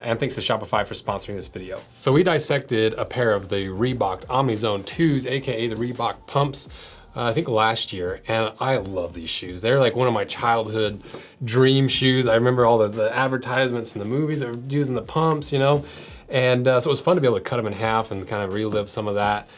And thanks to Shopify for sponsoring this video. So we dissected a pair of the Reebok Omnizone 2s, AKA the Reebok pumps, I think last year, and I love these shoes. They're like one of my childhood dream shoes. I remember all the advertisements and the movies that were using the pumps, you know? And so it was fun to be able to cut them in half and kind of relive some of that.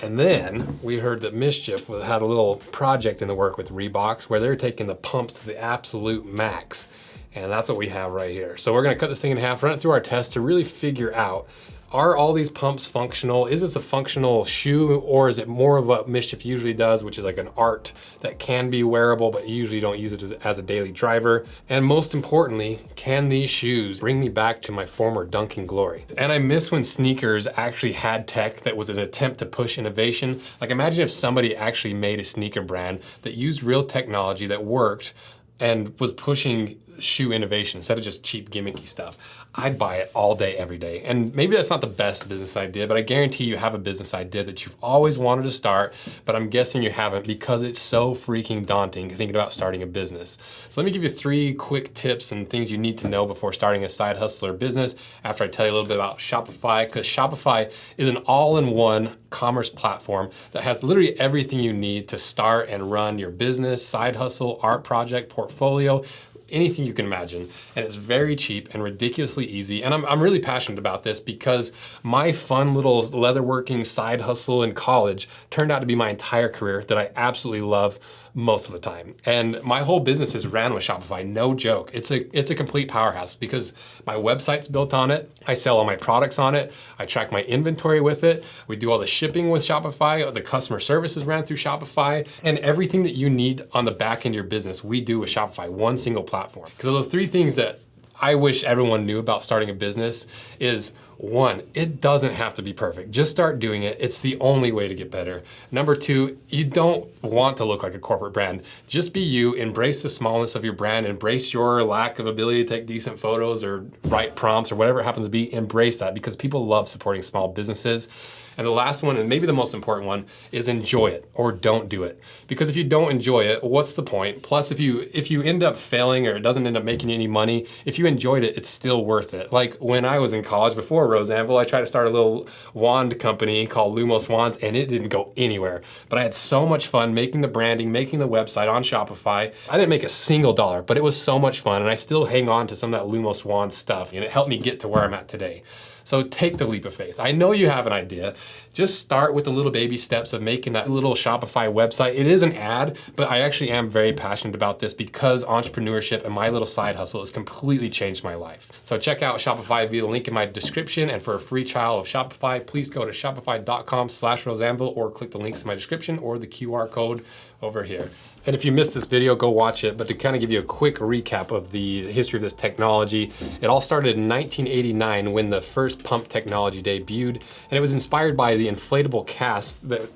And then we heard that MSCHF had a little project in the work with Reeboks where they're taking the pumps to the absolute max. And that's what we have right here. So we're gonna cut this thing in half, run it through our test to really figure out, are all these pumps functional? Is this a functional shoe, or is it more of what MSCHF usually does, which is like an art that can be wearable, but you usually don't use it as a daily driver? And most importantly, can these shoes bring me back to my former dunking glory? And I miss when sneakers actually had tech that was an attempt to push innovation. Like imagine if somebody actually made a sneaker brand that used real technology that worked and was pushing shoe innovation instead of just cheap gimmicky stuff. I'd buy it all day, every day. And maybe that's not the best business idea, but I guarantee you have a business idea that you've always wanted to start, but I'm guessing you haven't because it's so freaking daunting thinking about starting a business. So let me give you 3 quick tips and things you need to know before starting a side hustle or business after I tell you a little bit about Shopify, because Shopify is an all-in-one commerce platform that has literally everything you need to start and run your business, side hustle, art project, portfolio, anything you can imagine. And it's very cheap and ridiculously easy. And I'm really passionate about this because my fun little leatherworking side hustle in college turned out to be my entire career that I absolutely love most of the time. And my whole business is ran with Shopify, no joke. It's a complete powerhouse because my website's built on it. I sell all my products on it. I track my inventory with it. We do all the shipping with Shopify. The customer service is ran through Shopify. And everything that you need on the back end of your business, we do with Shopify, one single platform. Because those 3 things that I wish everyone knew about starting a business is 1, it doesn't have to be perfect. Just start doing it. It's the only way to get better. Number 2, you don't want to look like a corporate brand. Just be you, embrace the smallness of your brand, embrace your lack of ability to take decent photos or write prompts or whatever it happens to be, embrace that because people love supporting small businesses. And the last one, and maybe the most important one, is enjoy it or don't do it. Because if you don't enjoy it, what's the point? Plus, if you end up failing or it doesn't end up making you any money, if you enjoyed it, it's still worth it. Like when I was in college before Rose Anvil, I tried to start a little wand company called Lumos Wands and it didn't go anywhere. But I had so much fun making the branding, making the website on Shopify. I didn't make a single dollar, but it was so much fun and I still hang on to some of that Lumos Wands stuff and it helped me get to where I'm at today. So take the leap of faith. I know you have an idea. Just start with the little baby steps of making that little Shopify website. It is an ad, but I actually am very passionate about this because entrepreneurship and my little side hustle has completely changed my life. So check out Shopify via the link in my description, and for a free trial of Shopify, please go to shopify.com/roseanvil or click the links in my description or the QR code over here. And if you missed this video, go watch it. But to kind of give you a quick recap of the history of this technology, it all started in 1989 when the first pump technology debuted. And it was inspired by the inflatable cast that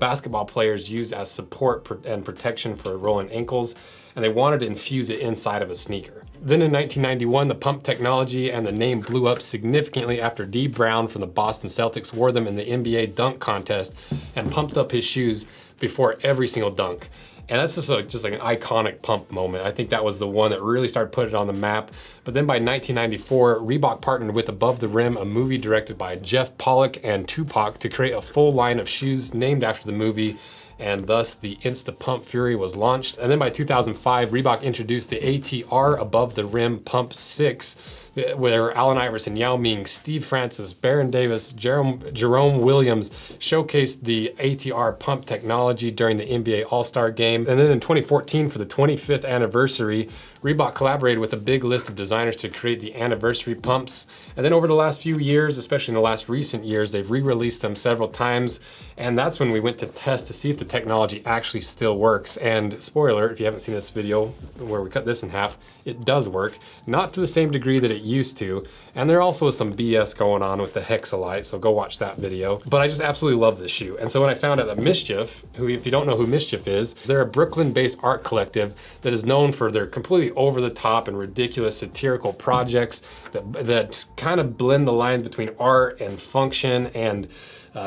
basketball players use as support and protection for rolling ankles. And they wanted to infuse it inside of a sneaker. Then in 1991, the pump technology and the name blew up significantly after D. Brown from the Boston Celtics wore them in the NBA dunk contest and pumped up his shoes before every single dunk. And that's just like an iconic pump moment. I think that was the one that really started putting it on the map. But then by 1994, Reebok partnered with Above the Rim, a movie directed by Jeff Pollock and Tupac, to create a full line of shoes named after the movie. And thus the Insta Pump Fury was launched. And then by 2005, Reebok introduced the ATR Above the Rim Pump 6, where Allen Iverson, Yao Ming, Steve Francis, Baron Davis, Jerome Williams showcased the ATR pump technology during the NBA All-Star Game. And then in 2014, for the 25th anniversary, Reebok collaborated with a big list of designers to create the anniversary pumps. And then over the last few years, especially in the last recent years, they've re-released them several times. And that's when we went to test to see if the technology actually still works. And spoiler, if you haven't seen this video where we cut this in half, it does work. Not to the same degree that it used to. And there also is some BS going on with the Hexalite, so go watch that video. But I just absolutely love this shoe. And so when I found out that MSCHF, who, if you don't know who MSCHF is, they're a Brooklyn-based art collective that is known for their completely over-the-top and ridiculous satirical projects that kind of blend the lines between art and function and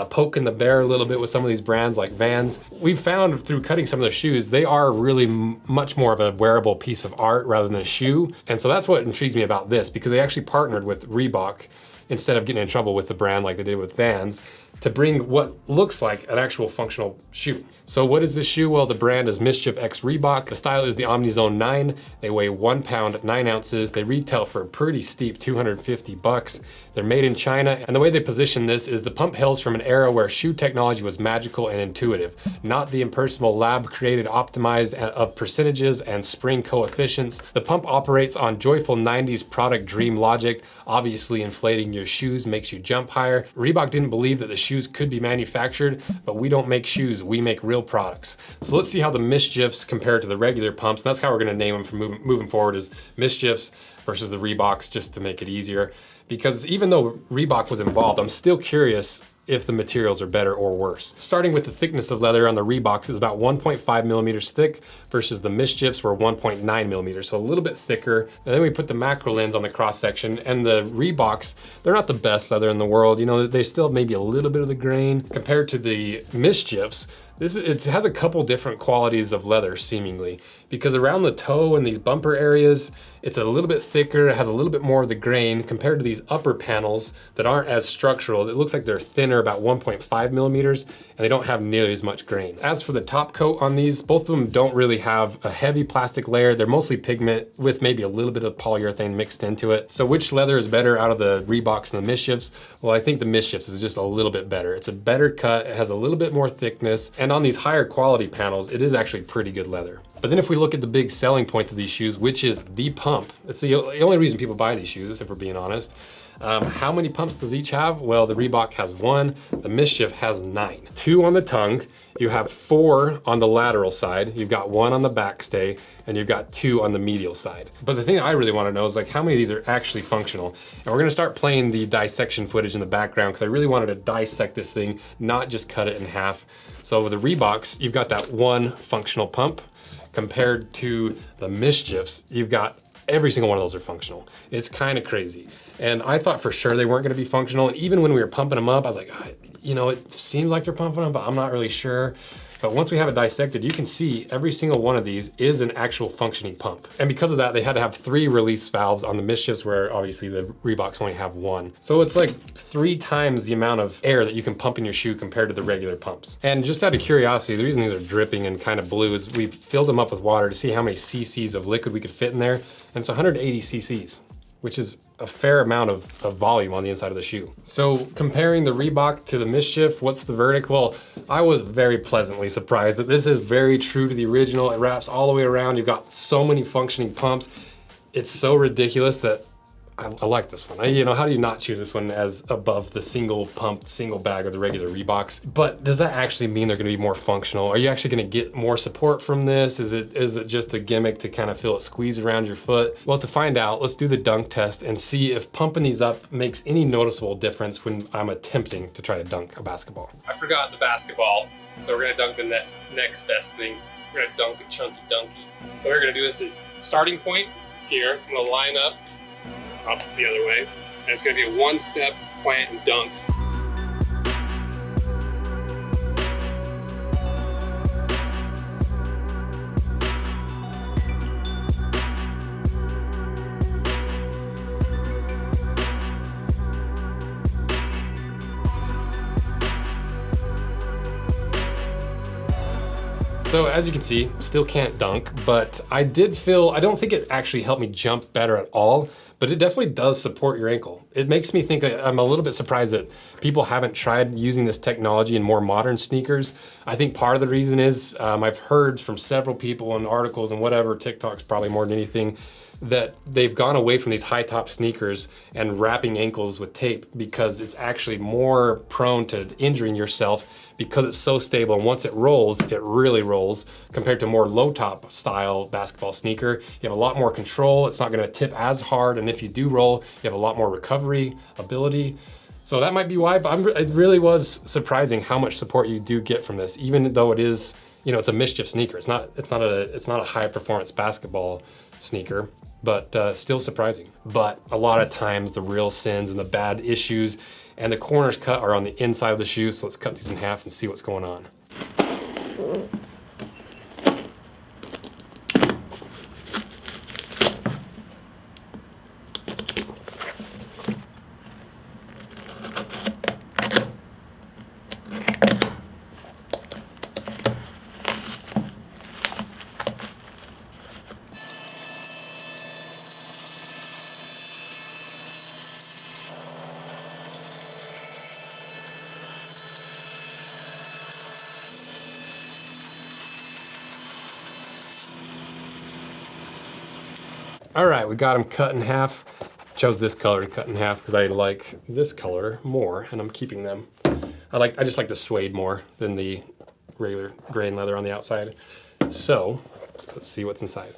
poking the bear a little bit with some of these brands like Vans. We've found through cutting some of the shoes, they are really much more of a wearable piece of art rather than a shoe. And so that's what intrigues me about this, because they actually partnered with Reebok instead of getting in trouble with the brand like they did with Vans, to bring what looks like an actual functional shoe. So what is this shoe? Well, the brand is MSCHF X Reebok. The style is the OmniZone 9. They weigh 1 pound, 9 ounces. They retail for a pretty steep $250. They're made in China. And the way they position this is the pump hails from an era where shoe technology was magical and intuitive, not the impersonal lab created optimized of percentages and spring coefficients. The pump operates on joyful 90s product dream logic. Obviously, inflating your shoes makes you jump higher. Reebok didn't believe that the shoes could be manufactured, but we don't make shoes, we make real products. So let's see how the MSCHFs compare to the regular pumps. And that's how we're gonna name them from moving forward, is MSCHFs versus the Reeboks, just to make it easier. Because even though Reebok was involved, I'm still curious if the materials are better or worse. Starting with the thickness of leather on the Reeboks, is about 1.5 millimeters thick versus the MSCHFs were 1.9 millimeters, so a little bit thicker. And then we put the macro lens on the cross section, and the Reeboks, they're not the best leather in the world. You know, they still have maybe a little bit of the grain. Compared to the MSCHFs, it has a couple different qualities of leather seemingly, because around the toe and these bumper areas, it's a little bit thicker, it has a little bit more of the grain compared to these upper panels that aren't as structural. It looks like they're thinner, about 1.5 millimeters, and they don't have nearly as much grain. As for the top coat on these, both of them don't really have a heavy plastic layer. They're mostly pigment with maybe a little bit of polyurethane mixed into it. So which leather is better out of the Reeboks and the MSCHFs? Well, I think the MSCHFs is just a little bit better. It's a better cut, it has a little bit more thickness, and on these higher quality panels, it is actually pretty good leather. But then if we look at the big selling point of these shoes, which is the pump, it's the only reason people buy these shoes, if we're being honest. How many pumps does each have? Well, the Reebok has 1, the MSCHF has 9. 2 on the tongue, you have 4 on the lateral side, you've got 1 on the backstay, and you've got 2 on the medial side. But the thing I really wanna know is like how many of these are actually functional. And we're gonna start playing the dissection footage in the background, because I really wanted to dissect this thing, not just cut it in half. So with the Reeboks, you've got that 1 functional pump, compared to the MSCHFs, you've got every single one of those are functional. It's kind of crazy. And I thought for sure they weren't gonna be functional. And even when we were pumping them up, I was like, you know, it seems like they're pumping them, but I'm not really sure. But once we have it dissected, you can see every single one of these is an actual functioning pump. And because of that, they had to have 3 release valves on the MSCHFs, where obviously the Reeboks only have 1. So it's like 3 times the amount of air that you can pump in your shoe compared to the regular pumps. And just out of curiosity, the reason these are dripping and kind of blue is we filled them up with water to see how many cc's of liquid we could fit in there. And it's 180 cc's, which is a fair amount of volume on the inside of the shoe. So comparing the Reebok to the MSCHF, what's the verdict? Well, I was very pleasantly surprised that this is very true to the original. It wraps all the way around. You've got so many functioning pumps. It's so ridiculous that I like this one. You know, how do you not choose this one as above the single pump, single bag of the regular Reeboks? But does that actually mean they're gonna be more functional? Are you actually gonna get more support from this? Is it just a gimmick to kind of feel it squeeze around your foot? Well, to find out, let's do the dunk test and see if pumping these up makes any noticeable difference when I'm attempting to try to dunk a basketball. I forgot the basketball, so we're gonna dunk the next best thing. We're gonna dunk a chunky dunky. So what we're gonna do is starting point here. I'm gonna line up the other way, and it's gonna be a 1-step plant and dunk. So as you can see, still can't dunk, but I don't think it actually helped me jump better at all, but it definitely does support your ankle. It makes me think, I'm a little bit surprised that people haven't tried using this technology in more modern sneakers. I think part of the reason is I've heard from several people in articles and whatever, TikTok's probably more than anything, that they've gone away from these high top sneakers and wrapping ankles with tape because it's actually more prone to injuring yourself because it's so stable. And once it rolls, it really rolls compared to more low top style basketball sneaker. You have a lot more control. It's not gonna tip as hard. And if you do roll, you have a lot more recovery ability. So that might be why, but it really was surprising how much support you do get from this, even though it is, you know, it's a MSCHF sneaker. It's not a high performance basketball sneaker, but still surprising. But a lot of times the real sins and the bad issues and the corners cut are on the inside of the shoe, so let's cut these in half and see what's going on. All right, we got them cut in half. Chose this color to cut in half because I like this color more, and I'm keeping them. I just like the suede more than the regular grain leather on the outside. So let's see what's inside.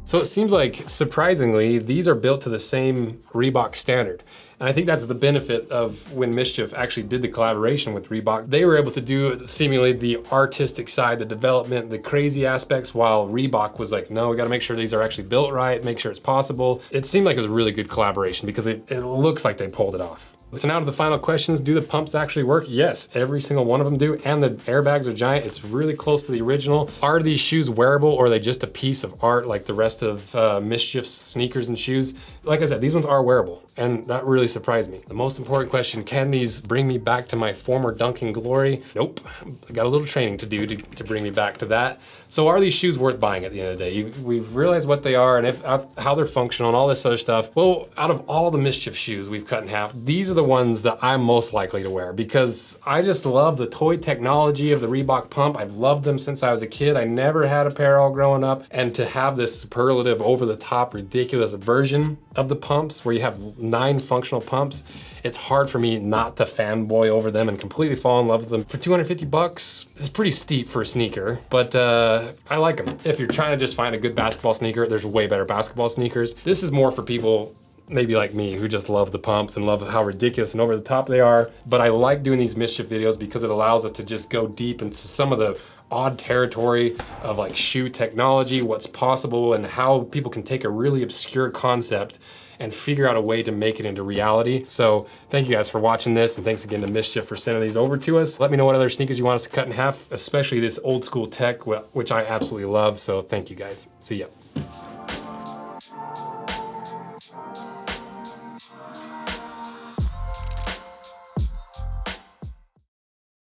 So it seems like, surprisingly, these are built to the same Reebok standard. And I think that's the benefit of when MSCHF actually did the collaboration with Reebok. They were able to do seemingly the artistic side, the development, the crazy aspects, while Reebok was like, no, we gotta make sure these are actually built right, make sure it's possible. It seemed like it was a really good collaboration because it looks like they pulled it off. So now to the final questions. Do the pumps actually work? Yes, every single one of them do, and the airbags are giant. It's really close to the original. Are these shoes wearable, or are they just a piece of art like the rest of MSCHF's sneakers and shoes? Like I said, these ones are wearable, and that really surprised me. The most important question, can these bring me back to my former dunking glory? Nope, I got a little training to do to bring me back to that. So are these shoes worth buying at the end of the day? We've realized what they are and how they're functional and all this other stuff. Well, out of all the MSCHF shoes we've cut in half, these are the ones that I'm most likely to wear because I just love the toy technology of the Reebok pump. I've loved them since I was a kid. I never had a pair all growing up, and to have this superlative, over-the-top, ridiculous version of the pumps where you have 9 functional pumps, it's hard for me not to fanboy over them and completely fall in love with them. For 250 bucks, it's pretty steep for a sneaker, but I like them. If you're trying to just find a good basketball sneaker, there's way better basketball sneakers. This is more for people maybe like me who just love the pumps and love how ridiculous and over the top they are. But I like doing these MSCHF videos because it allows us to just go deep into some of the odd territory of like shoe technology, what's possible, and how people can take a really obscure concept and figure out a way to make it into reality. So thank you guys for watching this, and thanks again to MSCHF for sending these over to us. Let me know what other sneakers you want us to cut in half, especially this old school tech, which I absolutely love. So thank you guys. See ya.